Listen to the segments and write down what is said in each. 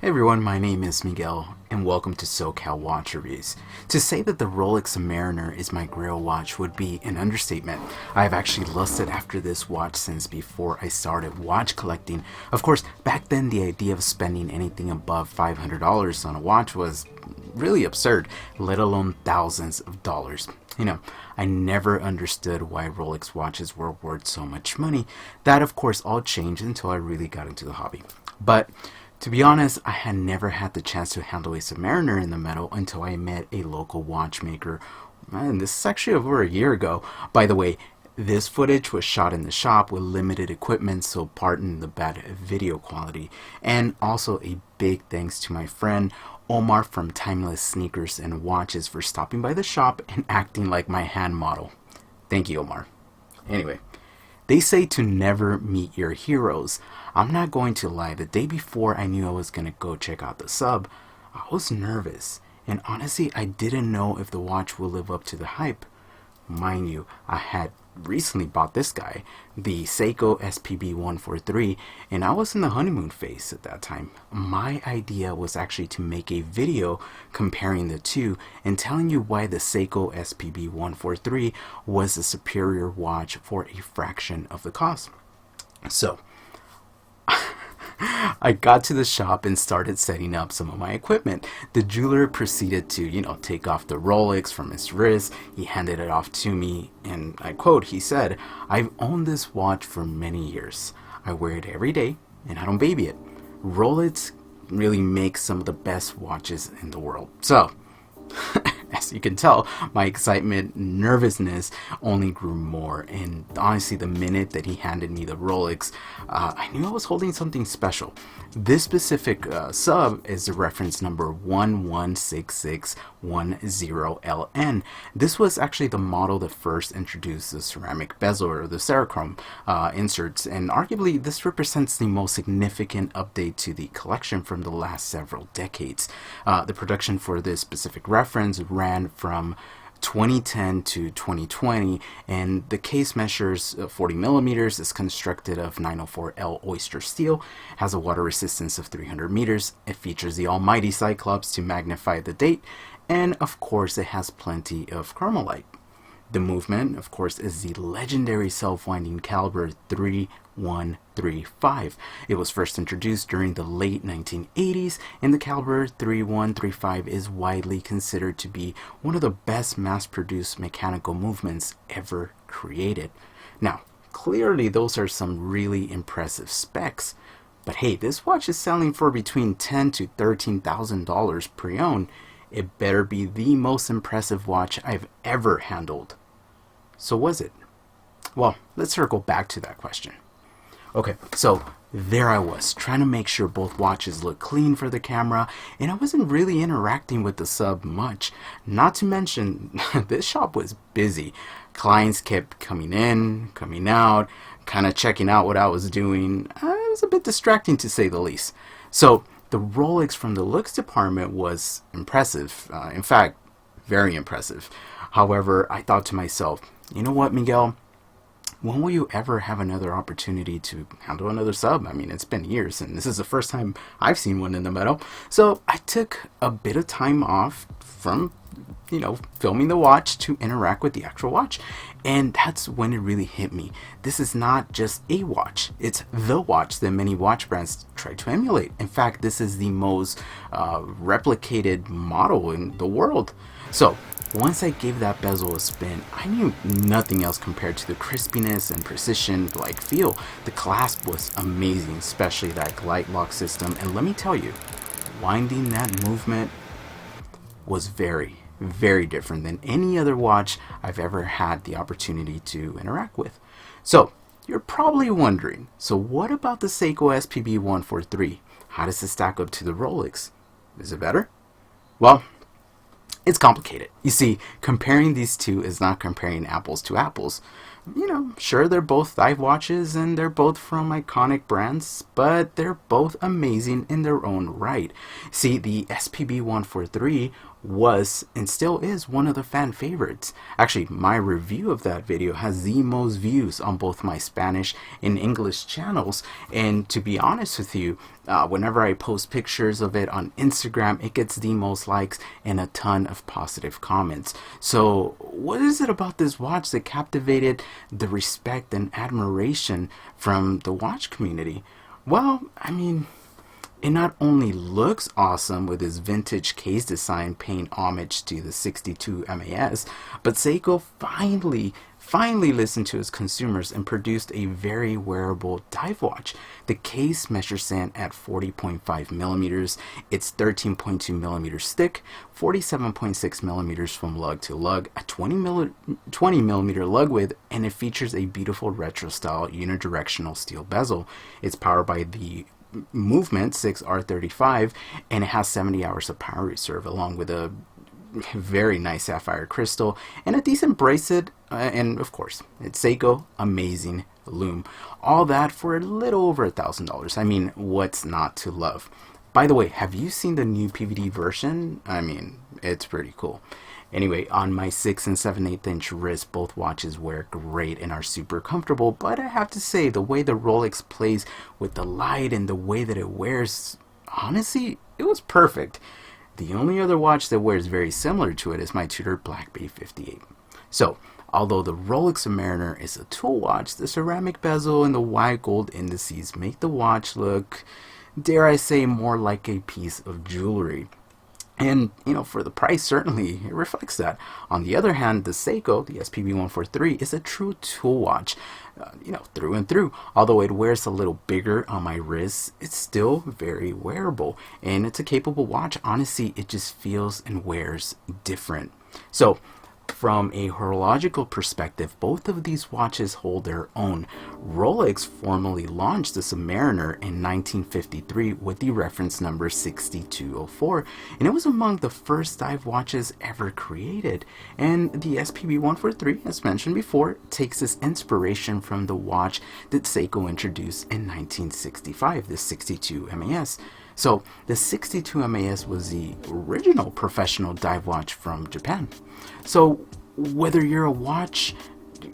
Hey everyone, my name is Miguel, and welcome to SoCal Watch Reviews. To say that the Rolex Submariner is my grail watch would be an understatement. I've actually lusted after this watch since before I started watch collecting. Of course, back then the idea of spending anything above $500 on a watch was really absurd, let alone thousands of dollars. I never understood why Rolex watches were worth so much money. That of course all changed until I really got into the hobby. But to be honest, I had never had the chance to handle a Submariner in the metal until I met a local watchmaker. And this is actually over a year ago. By the way, this footage was shot in the shop with limited equipment, so pardon the bad video quality. And also a big thanks to my friend Omar from Timeless Sneakers and Watches for stopping by the shop and acting like my hand model. Thank you, Omar. Anyway, they say to never meet your heroes. I'm not going to lie, the day before I knew I was going to go check out the sub, I was nervous. And honestly, I didn't know if the watch would live up to the hype. Mind you, I had recently bought this guy, the Seiko SPB143, and I was in the honeymoon phase at that time. My idea was actually to make a video comparing the two and telling you why the Seiko SPB143 was a superior watch for a fraction of the cost. So I got to the shop and started setting up some of my equipment. The jeweler proceeded to, take off the Rolex from his wrist. He handed it off to me, and I quote, he said, "I've owned this watch for many years. I wear it every day, and I don't baby it. Rolex really makes some of the best watches in the world." So, as you can tell, my excitement, nervousness only grew more, and honestly, the minute that he handed me the Rolex, I knew I was holding something special. This specific sub is the reference number 116610LN. This was actually the model that first introduced the ceramic bezel or the Serichrome inserts, and arguably this represents the most significant update to the collection from the last several decades. The production for this specific reference ran from 2010 to 2020, and the case measures 40 millimeters, is constructed of 904L oyster steel, has a water resistance of 300 meters, it features the almighty Cyclops to magnify the date, and of course it has plenty of chromalite. The movement, of course, is the legendary self-winding caliber 3135. It was first introduced during the late 1980s, and the caliber 3135 is widely considered to be one of the best mass-produced mechanical movements ever created. Now, clearly those are some really impressive specs, but hey, this watch is selling for between $10,000 to $13,000 pre-owned. It better be the most impressive watch I've ever handled. So was it? Well, let's circle back to that question. Okay, so there I was, trying to make sure both watches look clean for the camera, and I wasn't really interacting with the sub much. Not to mention, this shop was busy. Clients kept coming in, coming out, kind of checking out what I was doing. It was a bit distracting to say the least. So the Rolex from the looks department was impressive. In fact, very impressive. However, I thought to myself, you know what, Miguel? When will you ever have another opportunity to handle another sub? I mean, it's been years, and this is the first time I've seen one in the metal. So I took a bit of time off from, filming the watch to interact with the actual watch. And that's when it really hit me. This is not just a watch. It's the watch that many watch brands try to emulate. In fact, this is the most replicated model in the world. So once I gave that bezel a spin, I knew nothing else compared to the crispiness and precision-like feel. The clasp was amazing, especially that glide lock system. And let me tell you, winding that movement was very, very different than any other watch I've ever had the opportunity to interact with. So you're probably wondering, so what about the Seiko SPB143? How does it stack up to the Rolex? Is it better? Well, it's complicated. You see, comparing these two is not comparing apples to apples. Sure, they're both dive watches and they're both from iconic brands, but they're both amazing in their own right. See, the SPB143 was and still is one of the fan favorites. Actually, my review of that video has the most views on both my Spanish and English channels, and to be honest with you, whenever I post pictures of it on Instagram, it gets the most likes and a ton of positive comments. So what is it about this watch that captivated the respect and admiration from the watch community? Well, I mean, it not only looks awesome with its vintage case design paying homage to the 62 MAS, but Seiko finally listened to its consumers and produced a very wearable dive watch. The case measures in at 40.5 millimeters. It's 13.2 millimeters thick, 47.6 millimeters from lug to lug, a 20 millimeter lug width, and it features a beautiful retro style unidirectional steel bezel. It's powered by the Movement 6R35, and it has 70 hours of power reserve along with a very nice sapphire crystal and a decent bracelet, and of course it's Seiko amazing lume. All that for a little over $1,000. I mean, what's not to love? By the way, have you seen the new PVD version? I mean, it's pretty cool. Anyway, on my 6 and 7/8 inch wrist, both watches wear great and are super comfortable, but I have to say, the way the Rolex plays with the light and the way that it wears, honestly, it was perfect. The only other watch that wears very similar to it is my Tudor Black Bay 58. So, although the Rolex Submariner is a tool watch, the ceramic bezel and the white gold indices make the watch look, dare I say, more like a piece of jewelry. And, you know, for the price, certainly, it reflects that. On the other hand, the Seiko, the SPB143, is a true tool watch, you know, through and through. Although it wears a little bigger on my wrist, it's still very wearable. And it's a capable watch. Honestly, it just feels and wears different. So, from a horological perspective, both of these watches hold their own. Rolex formally launched the Submariner in 1953 with the reference number 6204, and it was among the first dive watches ever created. And the SPB143, as mentioned before, takes its inspiration from the watch that Seiko introduced in 1965, the 62 MAS. So the 62 MAS was the original professional dive watch from Japan. So whether you're a watch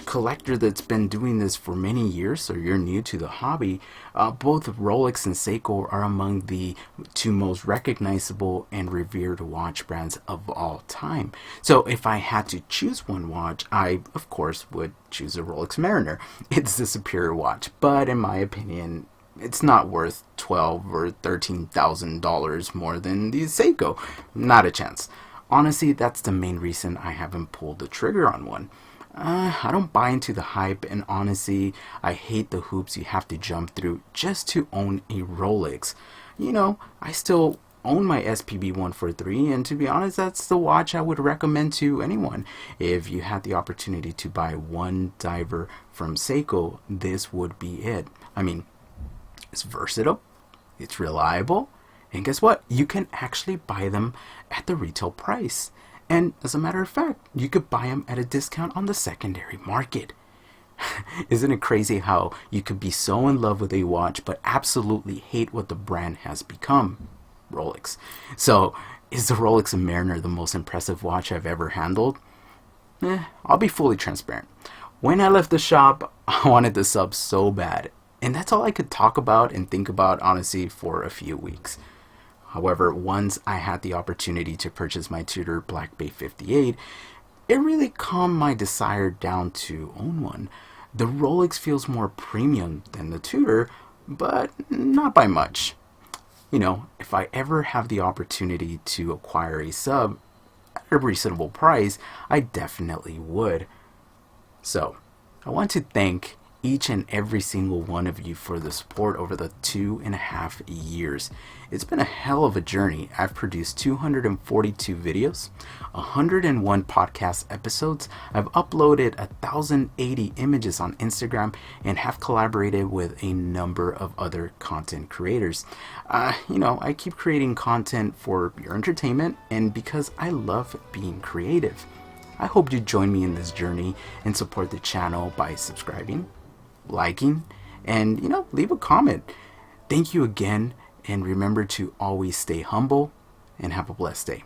collector that's been doing this for many years or you're new to the hobby, both Rolex and Seiko are among the two most recognizable and revered watch brands of all time. So if I had to choose one watch, I of course would choose a Rolex Submariner. It's the superior watch, but in my opinion, it's not worth $12,000 or $13,000 more than the Seiko. Not a chance. Honestly, that's the main reason I haven't pulled the trigger on one. I don't buy into the hype, and honestly, I hate the hoops you have to jump through just to own a Rolex. You know, I still own my SPB143, and to be honest, that's the watch I would recommend to anyone. If you had the opportunity to buy one diver from Seiko, this would be it. I mean, it's versatile, it's reliable, and guess what? You can actually buy them at the retail price. And as a matter of fact, you could buy them at a discount on the secondary market. Isn't it crazy how you could be so in love with a watch but absolutely hate what the brand has become? Rolex. So, is the Rolex Submariner the most impressive watch I've ever handled? I'll be fully transparent. When I left the shop, I wanted the sub so bad. And that's all I could talk about and think about, honestly, for a few weeks. However, once I had the opportunity to purchase my Tudor Black Bay 58, it really calmed my desire down to own one. The Rolex feels more premium than the Tudor, but not by much. You know, if I ever have the opportunity to acquire a sub at a reasonable price, I definitely would. So, I want to thank each and every single one of you for the support over the 2.5 years. It's been a hell of a journey. I've produced 242 videos, 101 podcast episodes. I've uploaded 1,080 images on Instagram and have collaborated with a number of other content creators. You know, I keep creating content for your entertainment and because I love being creative. I hope you join me in this journey and support the channel by subscribing, liking, and, you know, leave a comment. Thank you again, and remember to always stay humble and have a blessed day.